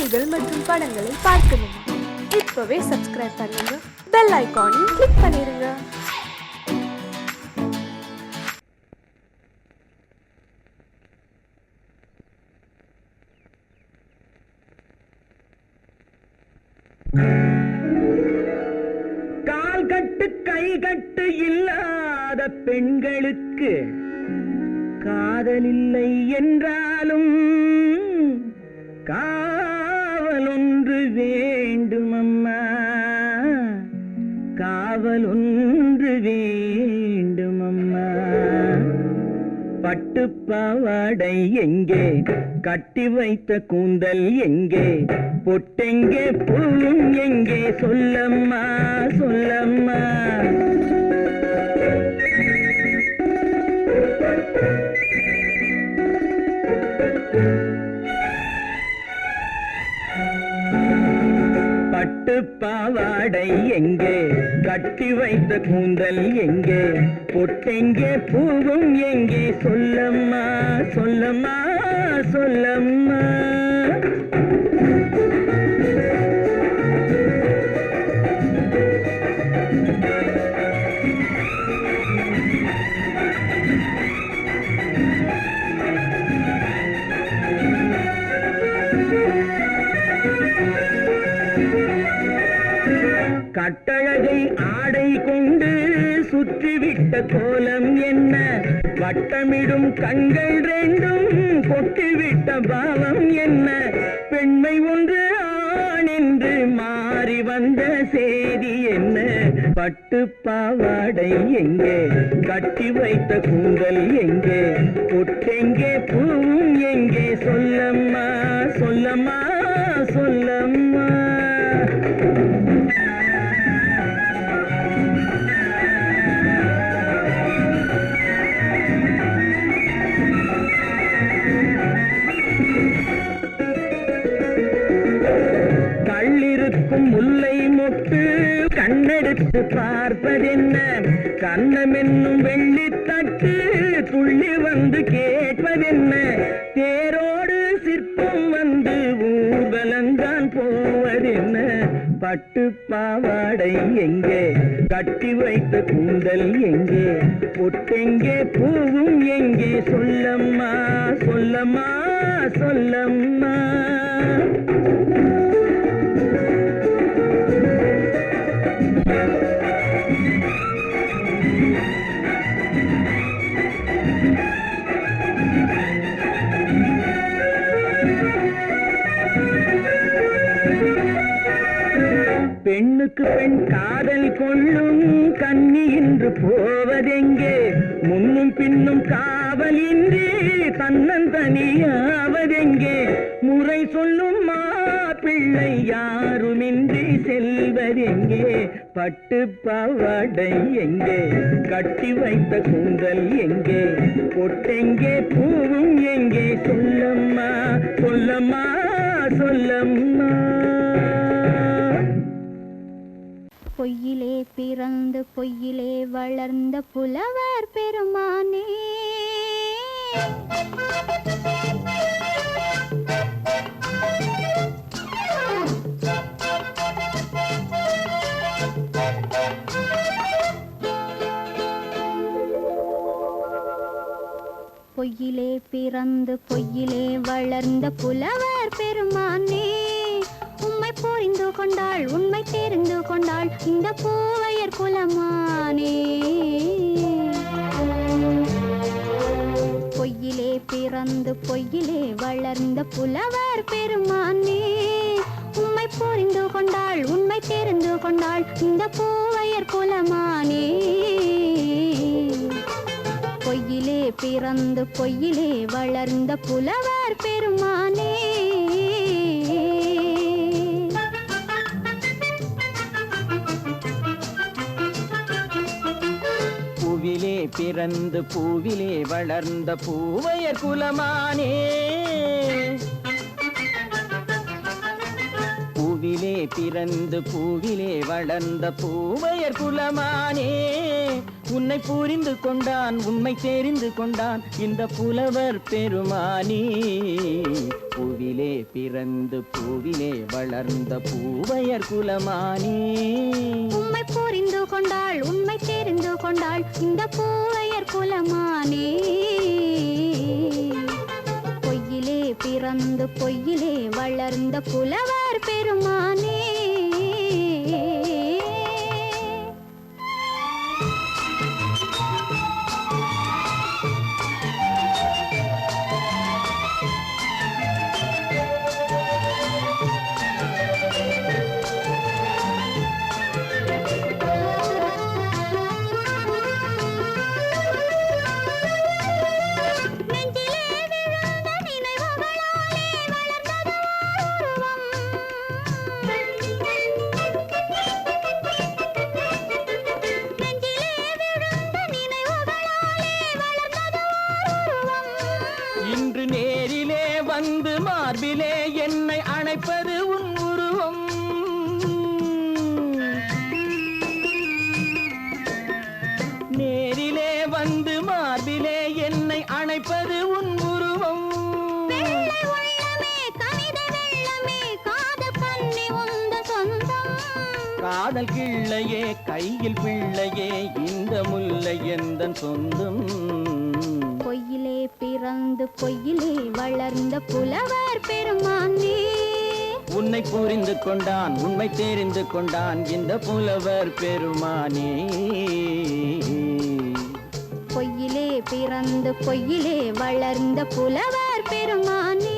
செய்திகள் மற்றும் படங்களை பார்க்கணுமா? இப்பவே சப்ஸ்கிரைப் பண்ணுங்க, பெல் ஐகானையும் கிளிக் பண்ணிருங்க. கால் கட்டு கை கட்டு இல்லாத பெண்களுக்கு காதலில்லை என்றாலும் காவல் ஒன்று வேண்டுமம்மா, காவல் ஒன்று வேண்டுமம்மா. பட்டு பாவாடை எங்கே, கட்டி வைத்த கூந்தல் எங்கே, பொட்டெங்கே பூவும் எங்கே, சொல்லம்மா சொல்லம்மா. பட்டு பாவாடை எங்கே, கட்டி வைத்த கூந்தல் எங்கே, பொட்டெங்கே பூவும் எங்கே, சொல்லம்மா சொல்லம்மா சொல்லம்மா. கட்டழகை ஆடை கொண்டு சுற்றிவிட்ட கோலம் என்ன, வட்டமிடும் கண்கள் ரெண்டும் கொட்டிவிட்ட பாவம் என்ன, பெண்மை ஒன்று ஆண் என்று மாறி வந்த செய்தி என்ன. பட்டு பாவாடை எங்கே, கட்டி வைத்த கூந்தல் எங்கே, பொட்டெங்கே பூவும் எங்கே, சொல்லம்மா சொல்லம்மா சொல்லம்மா. கள்ளிருக்கும் முல்லை மொட்டு கண்ணெடுத்து பார்ப்பதென்ன, கண்ணம் என்னும் வெள்ளித்தட்டு துள்ளி வந்து கேட்பதென்ன, தேரோடு சிற்பம் வந்து ஊர்வலந்தான் போவதென்ன. பட்டு பாவாடை எங்கே, கட்டி வைத்த கூந்தல் எங்கே, பொட்டெங்கே பூவும் எங்கே, சொல்லம்மா சொல்லம்மா சொல்லம்மா. பெண்ணுக்கு பெண் காதல் கொள்ளும் கன்னி இன்று போவதெங்கே, முன்னும் பின்னும் காவலின்றி தன்னந்தனியாவதெங்கே, முறை சொல்லும் மாப்பிள்ளை யாருமின்றி செல்வதெங்கே. பட்டு பாவாடை எங்கே, கட்டி வைத்த கூந்தல் எங்கே, பொட்டெங்கே பூவும் எங்கே, சொல்லம்மா சொல்லம்மா சொல்லம்மா. பொய்யிலே பிறந்து பொய்யிலே வளர்ந்த புலவர் பெருமானே, பொய்யிலே பிறந்து பொய்யிலே வளர்ந்த புலவர் பெருமானே, உம்மை புரிந்து கொண்டாள் உண்மை தெரிந்து கொண்டாள் இந்த பூவையர் குலமானே. பொய்யிலே பிறந்து பொய்யிலே வளர்ந்த புலவர் பெருமானே, உம்மை புரிந்து கொண்டாள் உண்மை தெரிந்து கொண்டாள் இந்த பூவையர் குலமானே. பொய்யிலே பிறந்து பொய்யிலே வளர்ந்த புலவர் பெருமானே. பூவிலே பிறந்து பூவிலே வளர்ந்த பூவையர் குலமானே, பூவிலே பிறந்து பூவிலே வளர்ந்த பூவையர் குலமானே, உன்னை புரிந்து கொண்டான் உண்மை தெரிந்து கொண்டான் இந்த புலவர் பெருமானி. பூவிலே பிறந்து பூவிலே வளர்ந்த பூவையர் குலமானி. உண்மை புரிந்து கொண்டாள் உண்மை தெரிந்து கொண்டாள் இந்த பூவையர் குலமானே. பொய்யிலே பிறந்து பொய்யிலே வளர்ந்த புலவர் பெருமானே. இன்று நேரிலே வந்து மார்பிலே என்னை அணைப்பது உன் உருவம். நேரிலே வந்து மார்பிலே என்னை அணைப்பது உன் உருவம். காதல் கிள்ளையே கையில் பிள்ளையே இந்த முல்லை எந்தன் சொந்தம். பொய்யிலே பிறந்து பொய்யிலே வளர்ந்த புலவர் பெருமானே. உன்னை புரிந்து கொண்டான் உண்மை தெரிந்து கொண்டான் இந்த புலவர் பெருமானே. பொய்யிலே பிறந்து பொய்யிலே வளர்ந்த புலவர் பெருமானே.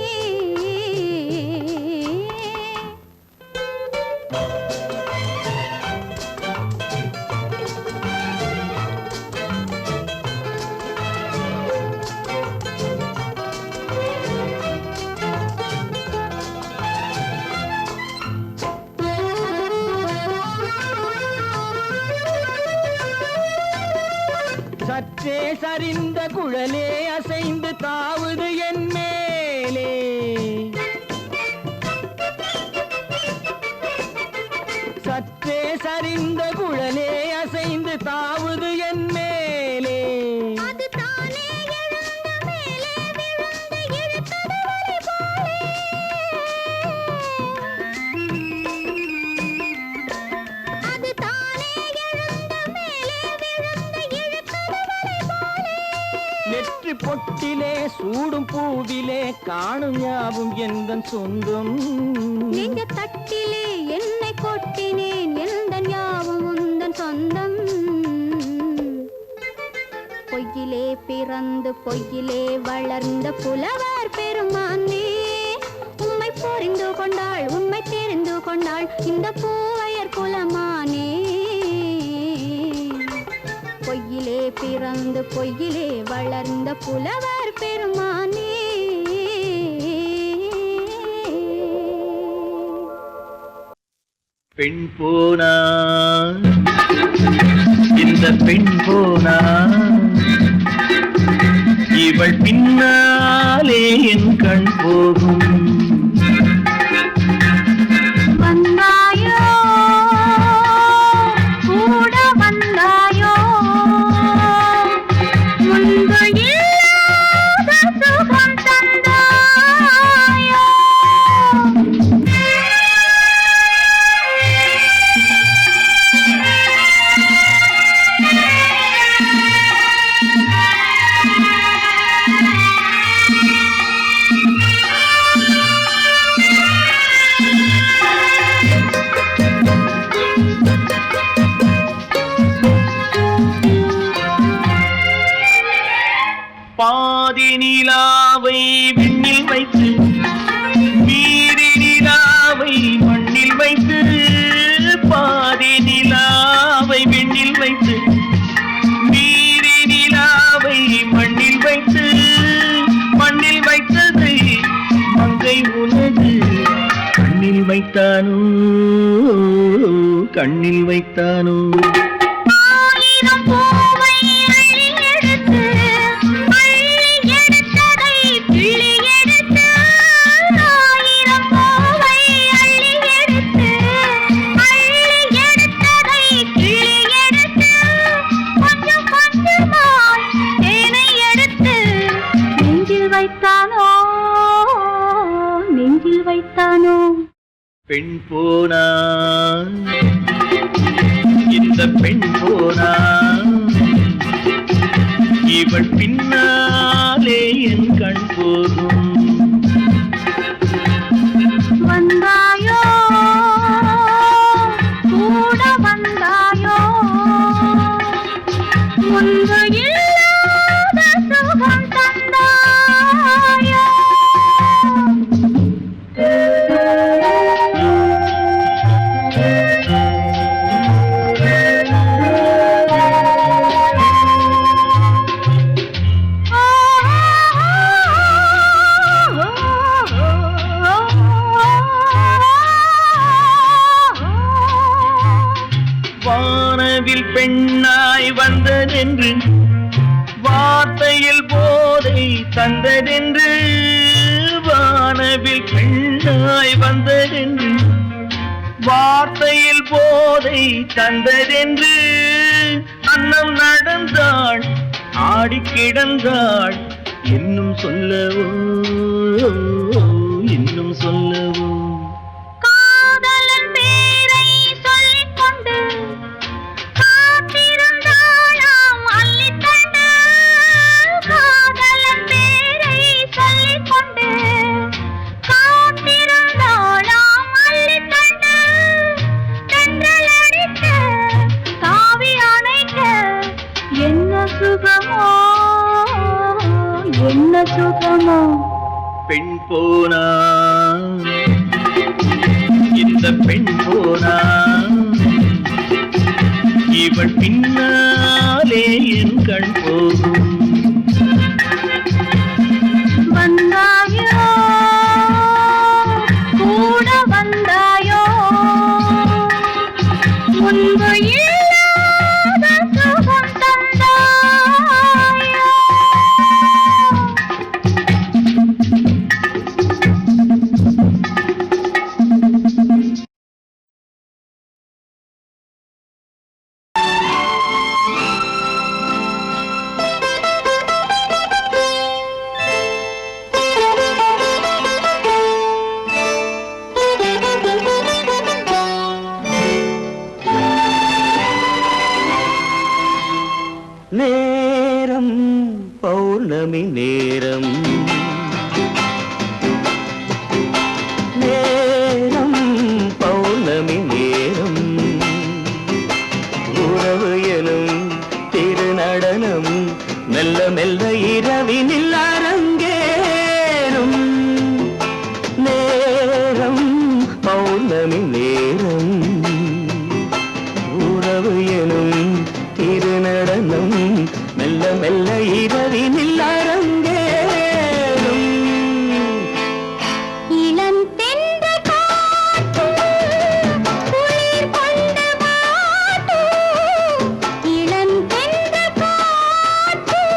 சற்றே சரிந்த குழலே அசைந்து தாவுது என் மேலே. சற்றே சரிந்த குழலே அசைந்து தாவுது என் மேலே. நெற்றி பொட்டிலே சூடும் பூவிலே காணும் யாவும் எந்தன் சொந்தம். நெஞ்ச தட்டிலே என்னை கொட்டினேன் எந்தன் யாவும் உந்தன் சொந்தம். பொய்யிலே பிறந்து பொய்யிலே வளர்ந்த புலவர் பெருமானே. உண்மை புரிந்து கொண்டாள் உண்மை தெரிந்து கொண்டாள் இந்த பூவையர் குலமானே. பொய்யிலே பிறந்து பொய்யிலே வளர்ந்த புலவர் பெருமானே. பெண் போனா இந்த பெண் போனா இவள் பின்னாலே என் கண் போகும். வந்தாயோ கூட வந்தாயோ முன்பு இல்லாத சுகம் தந்தாயோ. பாதி நிலாவை விண்ணில் வைத்து மீறி நிலாவை மண்ணில் வைத்து. பாதி நிலாவை விண்ணில் வைத்து மீறி நிலாவை மண்ணில் வைத்து. மண்ணில் வைத்ததை மங்கை உனது கண்ணில் வைத்தானோ கண்ணில் வைத்தானோ. கொஞ்சம் பெண் போனா இந்த பெண் போனா இவள் பின்னாலே என் கண் போகும். வந்தாயோ கூட வந்தாயோ முன்பு இல்லாத சுகம் தந்தாயோ. வானவில் பெண்ணாய் வந்ததென்று வார்த்தையில் போதை தந்ததென்று. வானவில் பெண்ணாய் வந்ததென்று வார்த்தையில் போதை தந்ததென்று. அன்னம் நடந்தாள் ஆடி கிடந்தாள் இன்னும் சொல்லவோ இன்னும் சொல்லவோ. காதலன் பேரை சொல்லிக் கொண்டு காத்திருந்தாளாம் அள்ளித்தண்டு. காதலன் பேரை சொல்லிக் கொண்டு காத்திருந்தாளாம் அள்ளித்தண்டு. தென்றல் அடிக்க தாவி அணைக்க என்ன சுகமோ என்ன சுகமோ. பெண் போனா இந்த பெண் போனா இவள் பின்னாலே என் கண் போகும். வந்தாயோ கூட வந்தாயோ முன்பு இல்லாத சுகம் தந்தாயோ. நேரம் பௌர்ணமி நேரம் நேரம் பௌர்ணமி நேரம் உறவு எனும் திருநடனம் மெல்ல மெல்ல இரவினில் அரங்கேறும். நேரம் பௌர்ணமி நேரம் உறவு எனும் திருநடனம் மெல்ல மெல்ல இரவினில் அரங்கேறும். இளம் தென்றல் காற்றும் குளிர் கொண்டு வாட்டும். இளம் தென்றல் காற்றும்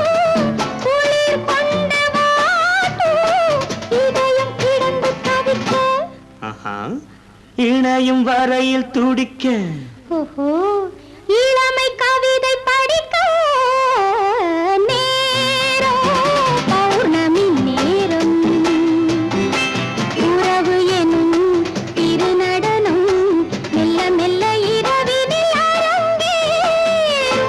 குளிர் கொண்டு வாட்டும். இதயம் கிடந்து தவிக்க இணையும் வரையில் துடிக்க. ஓஹோ இளமை கவிதை படிக்க நேரம் பௌர்ணமி நேரம் உறவு எனும் திருநடனம் மெல்ல மெல்ல இரவினில் அரங்கேறும்.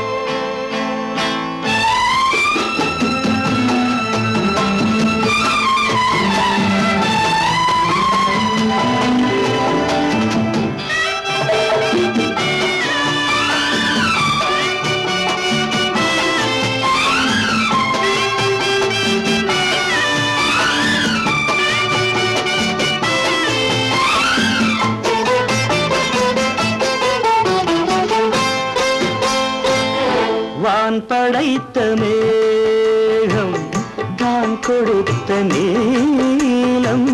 வான் படைத்த மேகம் தான் கொடுத்த நீலம்.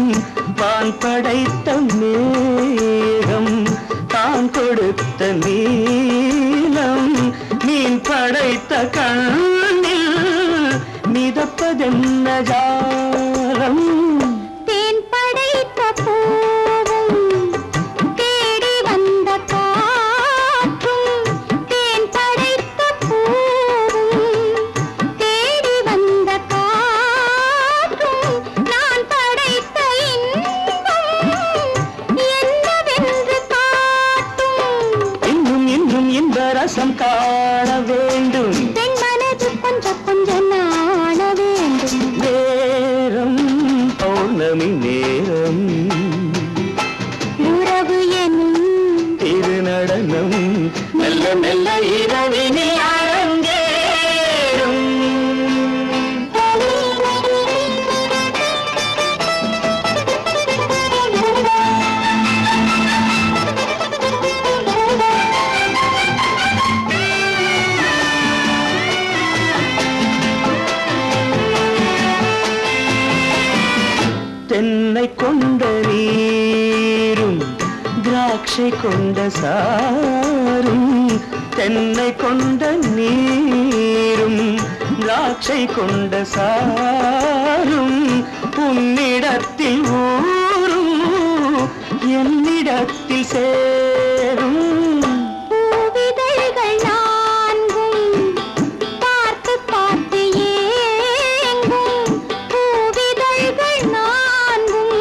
வான் படைத்த மேகம் தான் கொடுத்த நீலம். மீன் படைத்த கண்ணில் மிதப்பதென்ன ஜாலம். தேன் படைத்த பூவும் தேடி வந்த காற்றும். தேன் படைத்த பூவும் தேடி வந்த காற்றும். நான் படைத்த இன்பம் என்ன நேசம் காண வேண்டும். பெண் மனது கொஞ்சம் கொஞ்சம் நாண வேண்டும். நேரம் பௌர்ணமி நேரம், உறவு எனும் திருநடனம் மெல்ல மெல்ல இரவினில் அரங்கேறும். தென்னை கொண்ட நீரும் திராட்சை கொண்ட சாரும், தென்னை கொண்ட நீரும் திராட்சை கொண்ட சாரும், உன்னிடத்தில் ஊரும் என்னிடத்தில் சேரும். பூவிதழ்கள் நான்கும் பார்த்து பார்த்து ஏங்கும். பூவிதழ்கள் நான்கும்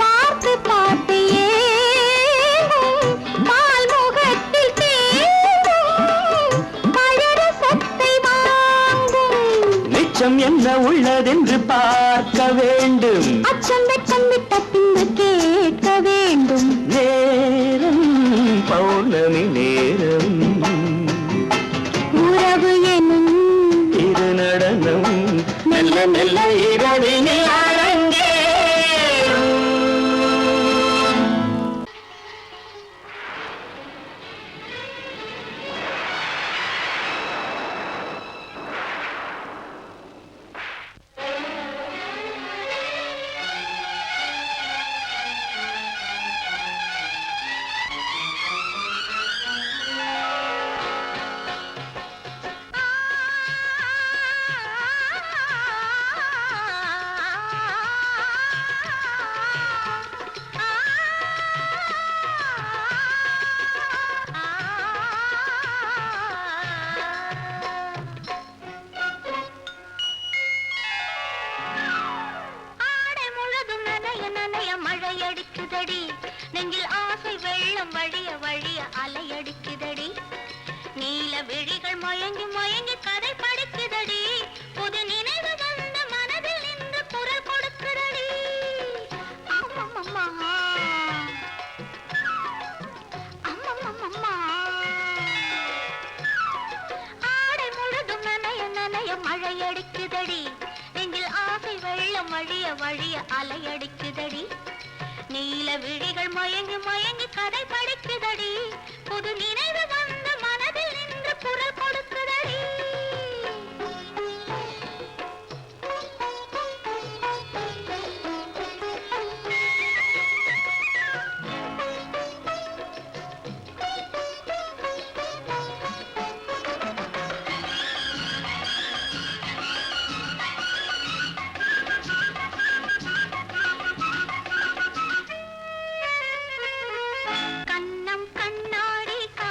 பார்த்து பார்த்து ஏங்கும். பால்முகத்தில் தேங்கும் பழரசத்தை வாங்கும். நிச்சம் என்ன உள்ளதென்று பார்க்க வேண்டும். அச்சம் வெச்சம் விட்ட பின்பு கேட்க வேண்டும். நேரம் பௌர்ணமி நேரம், உறவு எனும் திருநடனம் மெல்ல மெல்ல இரவினில் அரங்கேறும். ஆடை முழுதும் நனைய நனைய மழையடிக்குதடி. நெஞ்சில் ஆசை வெள்ளம் வழிய வழிய அலையடிக்குதடி. நீல விழிகள் மயங்கி மயங்கி கதை படிக்குதடி. புது நினைவு வந்த மனதில் நின்று குரல் கொடுக்குதடி. அம்மம்மம்மா, அம்மம்மம்மா. ஆடை முழுதும் நனைய நனைய மழையடிக்குதடி. நெஞ்சில் ஆசை வெள்ளம் வழிய வழிய அலையடிக்குதடி. நீல விழிகள் மயங்கி மயங்கி கதை படிக்குதடி. புது நினைவு வந்த மனதில் நின்று குரல் கொடுக்குதடி. கண்ணம் கண்ணாடி கா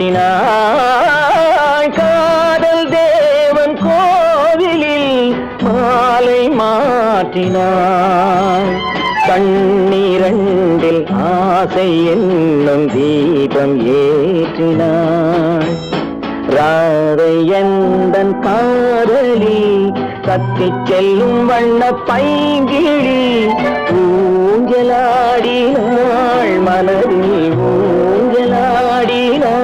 மாற்றினாள் காதல் தேவன் கோவிலில் மாலை மாற்றினாள் கண்ணீரண்டில் ஆசை என்னும் தீபம் ஏற்றினாள் ராதை எந்தன் காதலி கத்திச் செல்லும் வண்ண பைங்கிழி ஊஞ்சலாடினாள் மனதில் ஊஞ்சலாடினாள்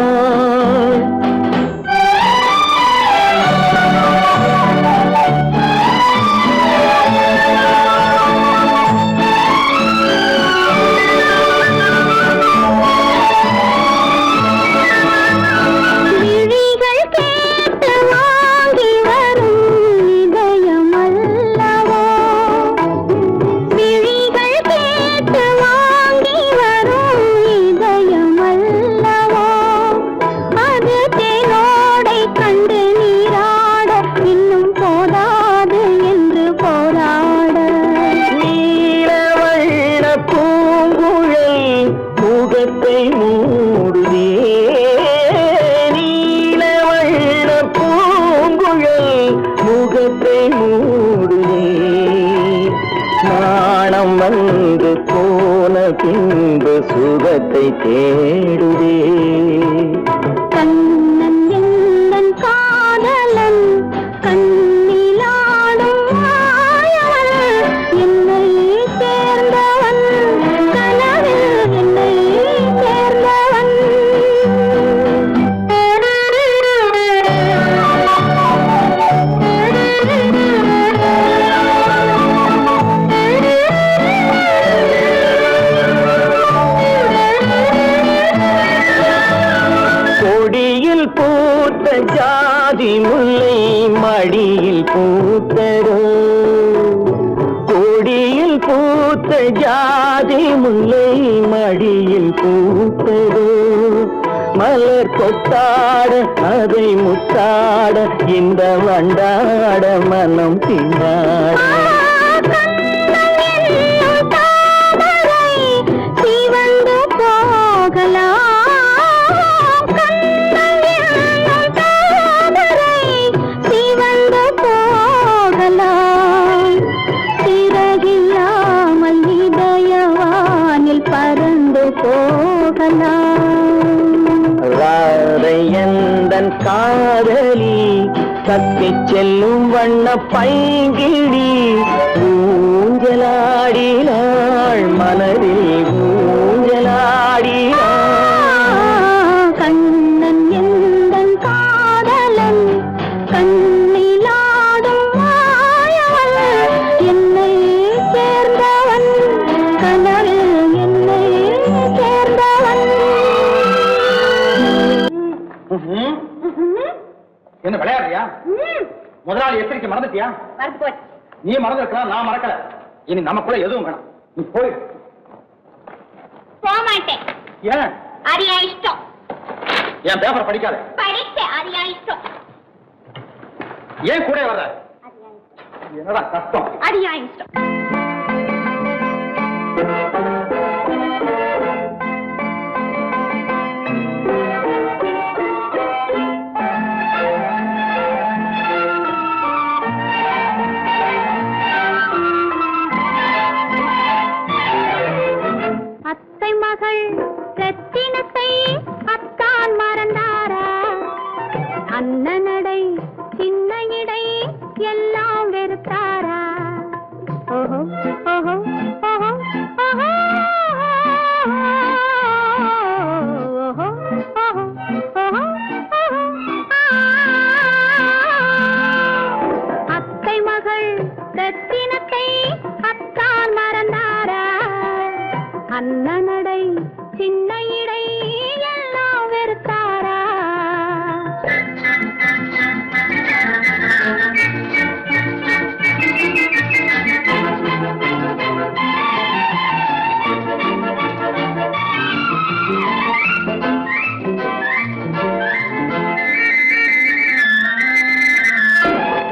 வந்து போன பின்பு சுகத்தை தேடுதே கண்ணன் எந்தன் காதலன் கண்ணிலாடும் மாயவன் என்னை சேர்ந்தவன் கனவில் என்னை சேர்ந்தவன் பூத்த ஜாதி முல்லை மடியில் பூத்தரோ கொடியில் பூத்த ஜாதி முல்லை மடியில் பூத்தரோ மலர் கொத்தாட அதை முத்தாட இந்த வண்டாட மனம் திண்டாட ராதையந்தன் காதலி தப்பிச் செல்லும் வண்ண பைங்கிழி ஊஞ்சலாடினாள் மனதில் ஊஞ்சலாடினாள் கண்ணன் எந்தன் காதலன் கண்ணிலாடும் மாயவன் என்னை சேர்ந்தவன் கனவில் என்னை சேர்ந்தவன். என்ன விளையாடுறியா? முதலாளி எச்சரிக்கை மறந்துட்டியா? நீ மறந்துருக்கலாம், நான் மறக்கல. இனி நமக்குள்ள எதுவும் வேணாம், நீ போய். போக மாட்டேன். ஏன்? அது என் இஷ்டம். என் பேப்பர் படிக்காத. படித்தேன், அது என் இஷ்டம். ஏன் கூட வர்ற? என்னடா கஷ்டம்? அது என் இஷ்டம். ரத்தினத்தை அத்தான் மறந்தாரா? அண்ணனடை சின்ன இடை எல்லாம் வெறுத்தாரா? ஓஹோ ஓஹோ ஓஹோ ஓஹோ ஓஹோ ஓஹோ அத்தை மகள் ரத்தினத்தை அத்தான் மறந்தாரா? அண்ணனடை சின்ன இடை எல்லாம் வெறுத்தாரா?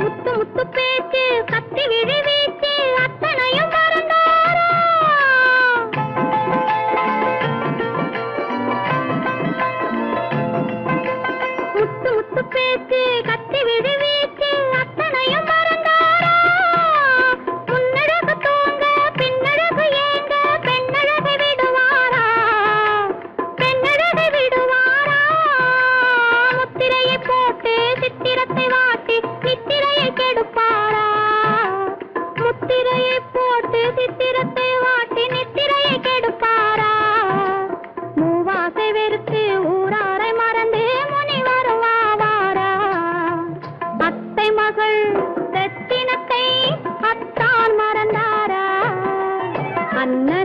முத்து முத்து பேச்சு கத்தி விழி வீச்சு அத்தனையும் மறந்தாரா?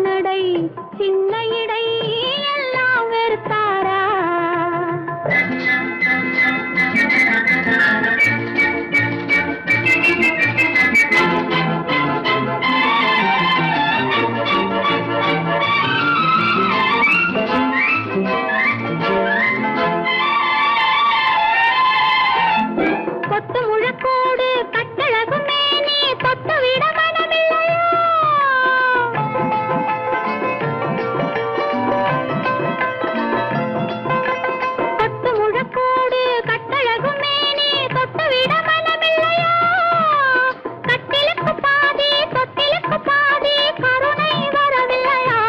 நடை சின்ன இடை எல்லாம் வெறுத்தாரா கொத்து முழக்கோடு கட்டழகும் மேனி தொட்டு விட மனமில்லையோ கொத்து முழக்கோடு கட்டழகும் மேனி தொட்டு விட மனமில்லையோ கட்டிலுக்கு பாதி தொட்டிலுக்கு பாதி கருணை வரவில்லையா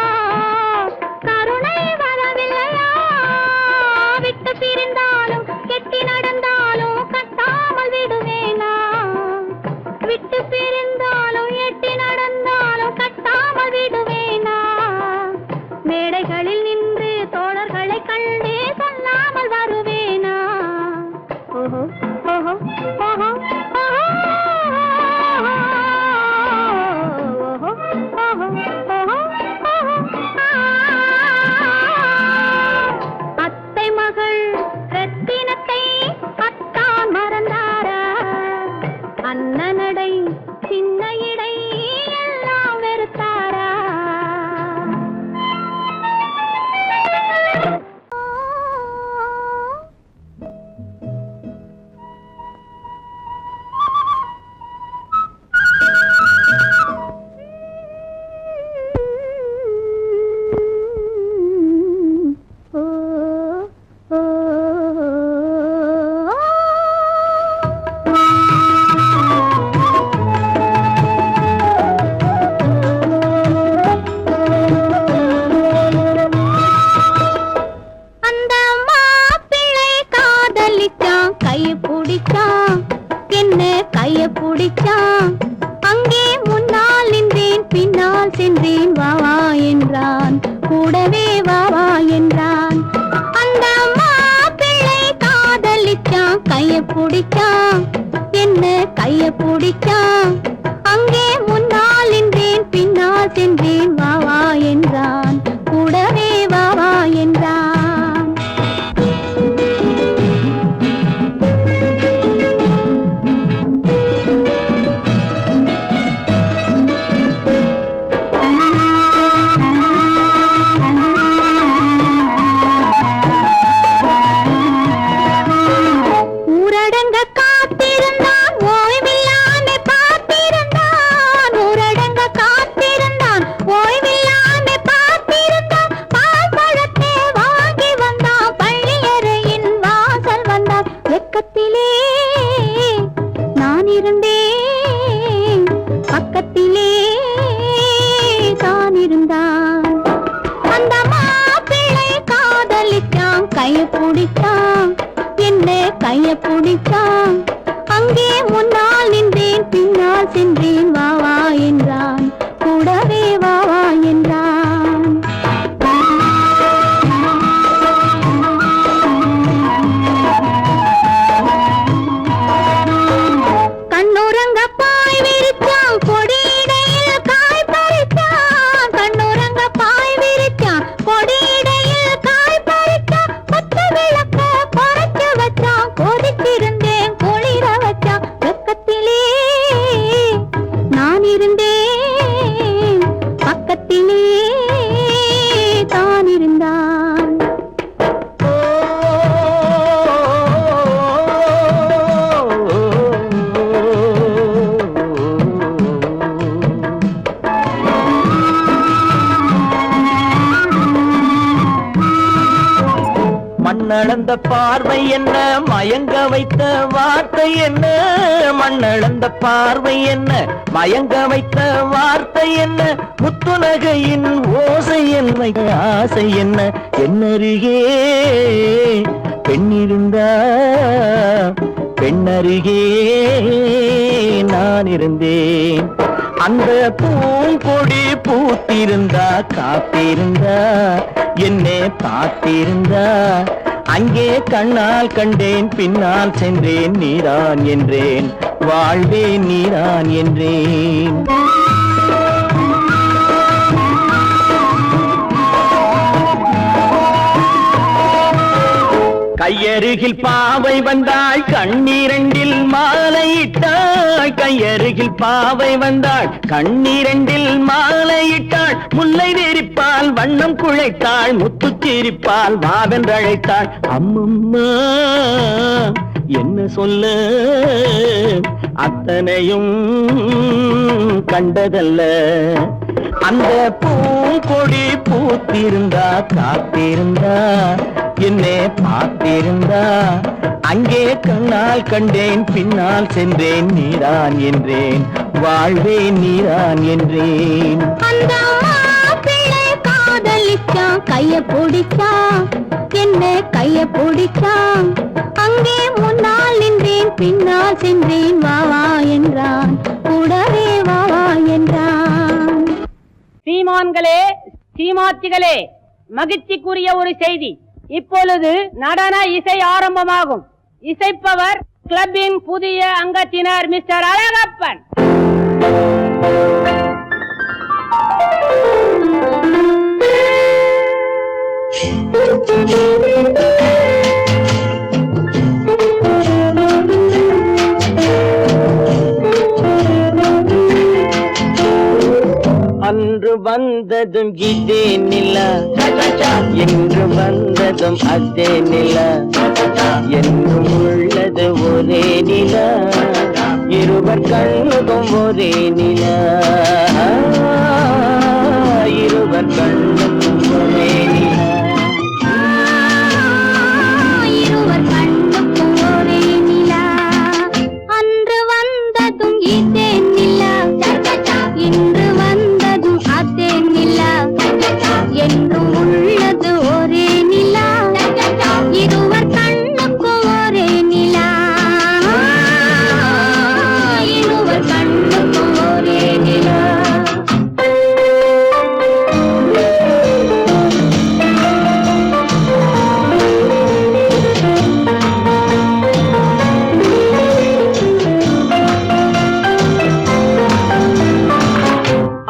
கருணை வரவில்லையா விட்டு பிரிந்தாலும் கெட்டி நடந்தாலும் கட்டாமல் விடுவேனா விட்டு பிரிந்தாலும் எட்டி நடந்தாலும் கட்டாமல் விடுவேனா மேடைகளில் நின்று தோழர்களை கண்டு சொல்லாமல் வருவேனா ஓஹோ ஓஹோ ஓஹோ அத்தை மகள் ரத்தினத்தை அத்தான் மறந்தாரா அண்ணனடை சின்ன இடை எல்லாம் வெறுத்தாரா அந்த மாப்பிள்ளை காதலிச்சான் கைய பிடிச்சான் என்ன கைய பிடிச்சான் அங்கே முன்னால் நின்றேன் பின்னால் சென்றேன் வா வா என்றான் கூடவே வா வா என்றான் அந்த மாப்பிள்ளை காதலிச்சான் கைய பிடிச்சான் என்ன கைய பிடிச்சான் அங்கே முன்னால் நின்றேன் பின்னால் சென்றேன் வா வா என்றான் கூடவே வா வா என்றான் ஊரடங்க காத்திருந்தான் ஓய்வில்லாமே பார்த்திருந்தான் ஊரடங்க காத்திருந்தான் ஓய்வில்லாமே பார்த்திருந்தான் பால் பழத்தை வாங்கி வந்தான் பள்ளியறையின் வாசல் வந்தான் வெக்கத்திலே நான் இருந்தேன் பக்கத்திலே தான் இருந்தான் அந்த மாப்பிள்ளை காதலிச்சான் கைய பிடிச்சான் என்ன கைய பிடிச்சான் அங்கே முன்னால் நின்றேன் பின்னால் சென்றேன் வா வா என்றான் கூடவே வா வா என்றான் கண்ணுறங்க பாய் விரிச்சான் கொடியிடையில் காய் பறிச்சான் கண்ணுறங்க பாய் விரிச்சான் கொடியிடையில் காய் பறிச்சான் கொத்து விளக்க குறைச்சு வச்சான் கொதித்திருந்தேன் குளிர வச்சான் வெக்கத்திலே நான் இருந்தேன் பக்கத்திலே தான் இருந்தான் மண்ணளந்த பார்வை என்ன மயங்க வைத்த வார்த்தை என்ன மண்ணளந்த பார்வை என்ன மயங்க வைத்த வார்த்தை என்ன முத்துநகையின் ஓசை என்ன ஆசை என்ன என்னருகே பெண்ணிருந்தா பெண்ணருகே நான் இருந்தேன் அந்த பூங்கொடி பூத்திருந்தா காத்திருந்தா என்னை பார்த்திருந்தா அங்கே கண்ணால் கண்டேன் பின்னால் சென்றேன் நீதான் என்றேன் வாழ்வேன் நீதான் என்றேன் கையருகில் பாவை வந்தாள் கண்ணீரண்டில் மாலையிட்டாள் கையருகில் பாவை வந்தாள் கண்ணீரண்டில் மாலையிட்டாள் முல்லை நெறிப்பால் வண்ணம் குழைத்தாள் முத்து சிரிப்பால் வாவென்றழைத்தாள் அம்மம்மா என்ன சொல்ல அத்தனையும் கண்டதல்ல அந்த பூங்கொடி பூத்திருந்தா காத்திருந்தா என்னை பார்த்திருந்தா அங்கே கண்ணால் கண்டேன் பின்னால் சென்றேன் நீதான் என்றேன் வாழ்வேன் நீதான் என்றேன் அந்த மாப்பிள்ளை காதலிச்சான் கைய பிடிச்சான் என்ன கைய பிடிச்சான் அங்கே முன்னால் நின்றேன் பின்னால் சென்றேன் வா வா என்றான் கூடவே வா வா என்றான். சீமான்களே சீமாத்திகளே மகிழ்ச்சிக்குரிய ஒரு செய்தி. இப்பொழுது நடன இசை ஆரம்பமாகும். இசைப்பவர் கிளப்பின் புதிய அங்கத்தினர் மிஸ்டர் அழகப்பன். அன்று வந்ததும் இதே நிலா என்று வந்ததும் அதே நிலா என்றும் உள்ளது ஒரே நிலா இருவர் கண்ணுக்கும் ஒரே நிலா இருவர் கண்ணுக்கும் ஒரே நிலா இருவர் கண்ணுக்கும் ஒரே நிலா அன்று வந்ததும் இதே நிலா இன்று வந்ததும் அதே நிலா என்றும் உள்ளது ஒரே நிலா இருவர் கண்ணுக்கும் ஒரே நிலா இருவர் கண்ணுக்கும் ஒரே நிலா.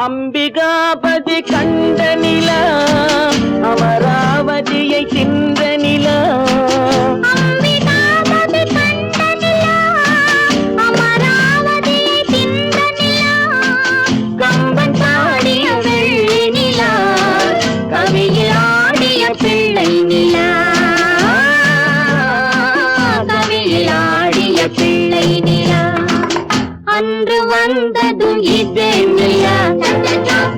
அம்பிகாபதி கண்ட நிலா அமராவதியை தின்ற நிலா அம்பிகாபதி கண்ட நிலா அமராவதியை தின்ற நிலா கம்பன் பாடிய வெள்ளி நிலா கவியில் ஆடிய பிள்ளை நிலா கவியில் ஆடிய பிள்ளை நிலா அன்று வந்ததும் இதே நிலா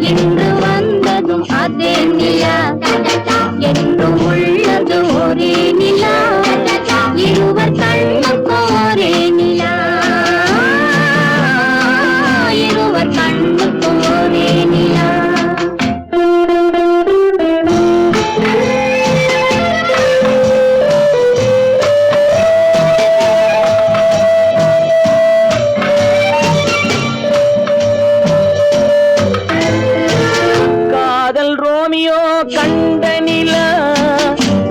இன்று வந்ததும் அதே நிலா என்றும் உள்ளது ஒரே நிலா இருவர் கண்ணுக்கும் ஒரே நிலா இருவர் கண்ணுக்கும் ஒரே நிலா. காதல் ரோமியோ கண்ட நிலா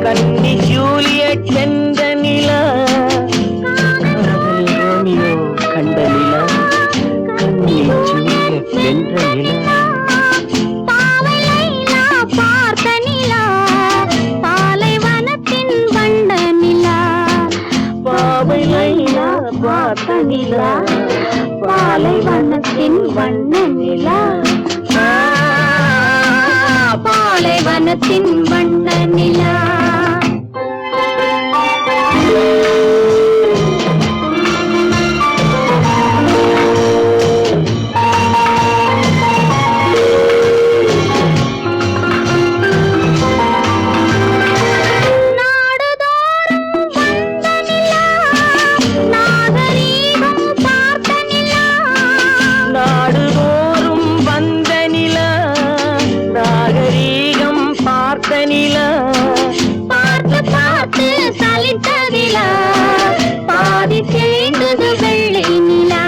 கன்னி ஜூலியட் வென்ற நிலா காதல் ரோமியோ கண்ட நிலா கன்னி ஜூலியட் வென்ற நிலா பாவை லைலா பார்த்த நிலா பாலைவனத்தின் வண்ண நிலா பாவை லைலா பார்த்த நிலா பாலைவனத்தின் வண்ண நிலா பாலைவனத்தின் வண்ண நிலா. நாடுதோறும் வந்த நிலா நாகரீகம் பார்த்த நிலா பார்த்து பார்த்து சலித்ததிலா பாதி தேய்ந்தது வெள்ளை நிலா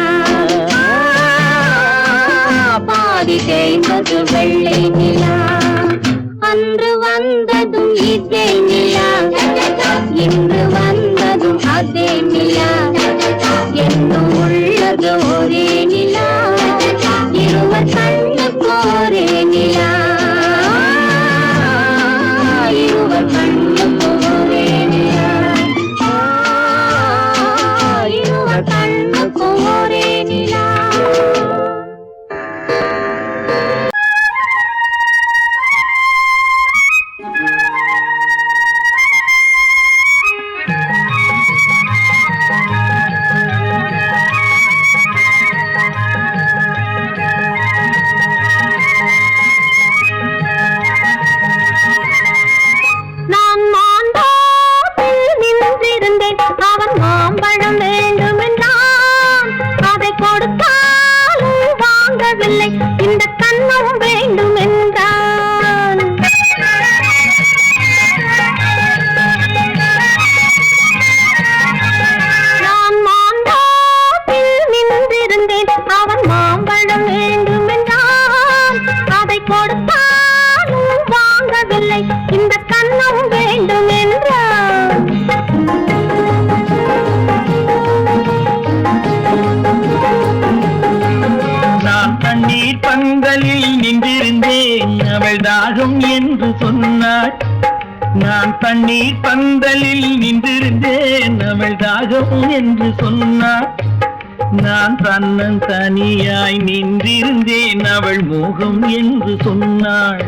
பாதி தேய்ந்தது வெள்ளை நிலா அன்று வந்ததும் இதே நிலா இன்று வந்ததும் அதே நிலா என்னும் உள்ளது ஒரே நிலா இருவர் கண்ணுக்கு ஒரே நிலா இருவர் கண்ணுக்கு ஒரே நிலா. இந்த கண்ணம் வேண்டும் என்றான். நான் தண்ணீர் பந்தலில் நின்றிருந்தேன் அவள் தாகம் என்று சொன்னாள். நான் தண்ணீர் பந்தலில் நின்றிருந்தேன் அவள் தாகம் என்று சொன்னாள். நான் தன்னன் தனியாய் நின்றிருந்தேன் அவள் மோகம் என்று சொன்னாள்.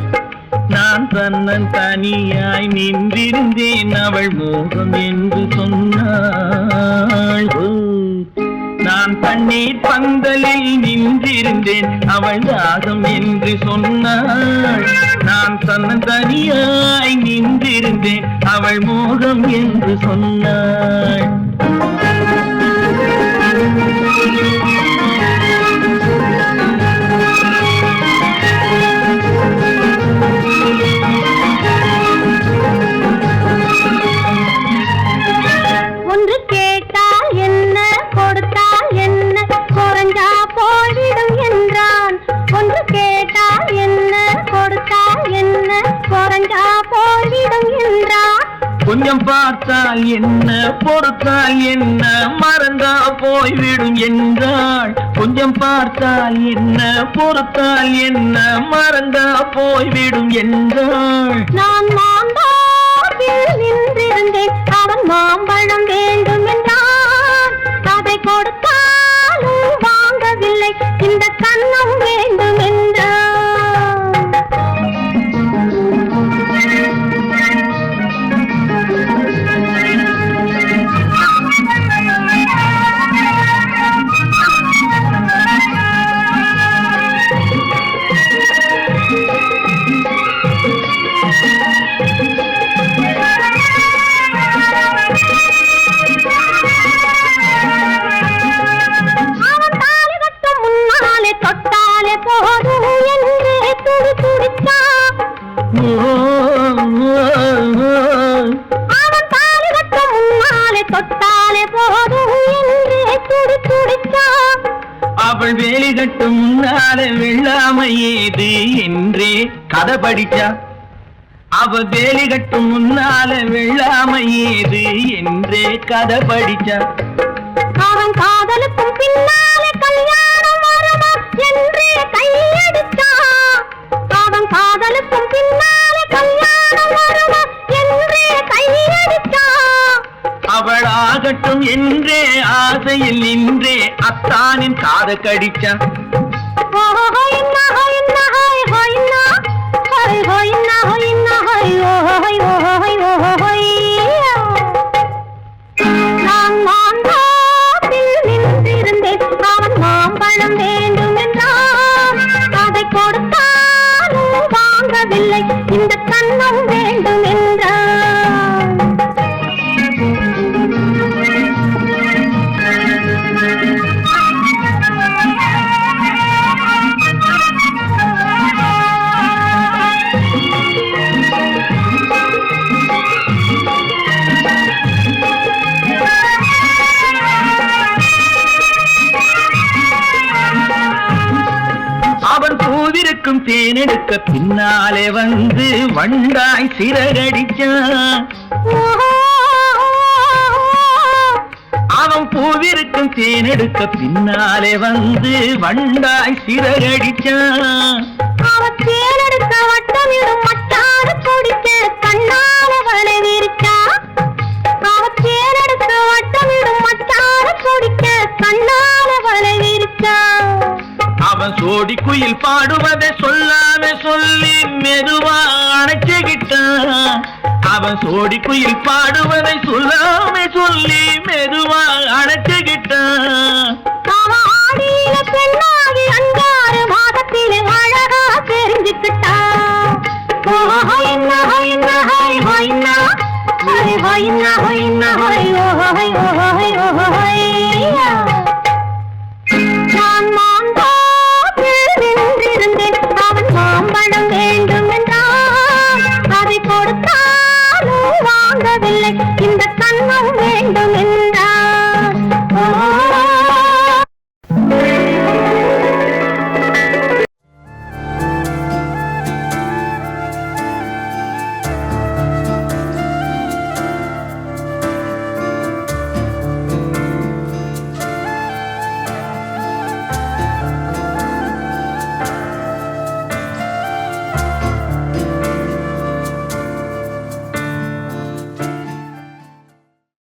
நான் தன்னன் தனியாய் நின்றிருந்தேன் அவள் மோகம் என்று சொன்னாள். நான் தண்ணீர் பந்தலில் நின்றிருந்தேன் அவள் தாகம் என்று சொன்னாள். நான் தன்னன் தனியாய் நின்றிருந்தேன் அவள் மோகம் என்று சொன்னாள். ஒன்று கேட்டால் என்ன கொடுத்தால் என்ன குறைஞ்சா போய்விடும் என்றான். ஒன்று கேட்டால் என்ன கொடுத்தால் என்ன குறைஞ்சா போய்விடும் என்றான். கொஞ்சம் பார்த்தால் என்ன பொறுத்தால் என்ன மறந்தா போய்விடும் என்றாள். கொஞ்சம் பார்த்தால் என்ன பொறுத்தால் என்ன மறந்தா போய்விடும் என்றாள். நான் மாம்பழத்தில் நின்றிருந்தேன் அவன் மாம்பழம் வேண்டும் என்றான். அதை கொடுத்தாலும் வாங்கவில்லை இந்த கண்ணம் வேண்டும் என்றான். தொட்டாலே போதும் என்று துடி துடித்தான். அவன் தாலி கட்ட முன்னாலே தொட்டாலே போதும் என்று துடி துடித்தான். அவள் வேலி கட்டும் முன்னாலே வெள்ளாமை ஏது என்றே கதை படிச்சா. அவள் வேலி கட்டும் முன்னாலே வெள்ளாமை ஏது என்றே கதை படிச்சா. அவன் காதலுக்கும் பின்னாலே கல்யாணம் வருமா என்றே கையடித்தான். அவன் காதலுக்கும் பின்னாலே கல்யாணம் வருமா என்றே கையடித்தான். அவள் ஆகட்டும் என்றே ஆசையில் நின்றே அத்தானின் காத கடிச்சா. நான் மாம்பழத்தில் நின்றிருந்தேன் அவன் மாம்பழம் வேண்டும் என்றான். அதை கொடுத்தாலும் வாங்கவில்லை இந்த கண்ணம் வேண்டும் என்றான். அவன் பூவிருக்கும் தேனெடுக்க பின்னாலே வந்து வண்டாய் சிறகடிச்சான். அவன் பூவிருக்கும் தேனெடுக்க பின்னாலே வந்து வண்டாய் சிறகடிச்சான். அவன் தேனெடுக்க வட்டமிடும் மட்டாறு குடிக்க கண்ணால வலை விரிச்சான். அவன் தேனெடுக்க வட்டமிடும் மட்டாறு குடிக்க கண்ணால வலை விரிச்சான். அவன் சோடி குயில் பாடுவதை சொல்லாம சொல்லி மெதுவா அணைச்சுக்கிட்டான். அவன் சோடி குயில் பாடுவதை சொல்லாம சொல்லி மெதுவா அணைச்சுக்கிட்டான். அவன் ஆடியில பெண்ணாகி 5-6 மாதத்திலே அழகா தெரிஞ்சுக்கிட்டான். ஹொய்னா ஹொய்னா ஹொய் ஹொய்னா ஹொய் ஹொய்னா ஹொய்னா ஹொய் ஓஹோய் ஓஹோய் ஓஹோய்.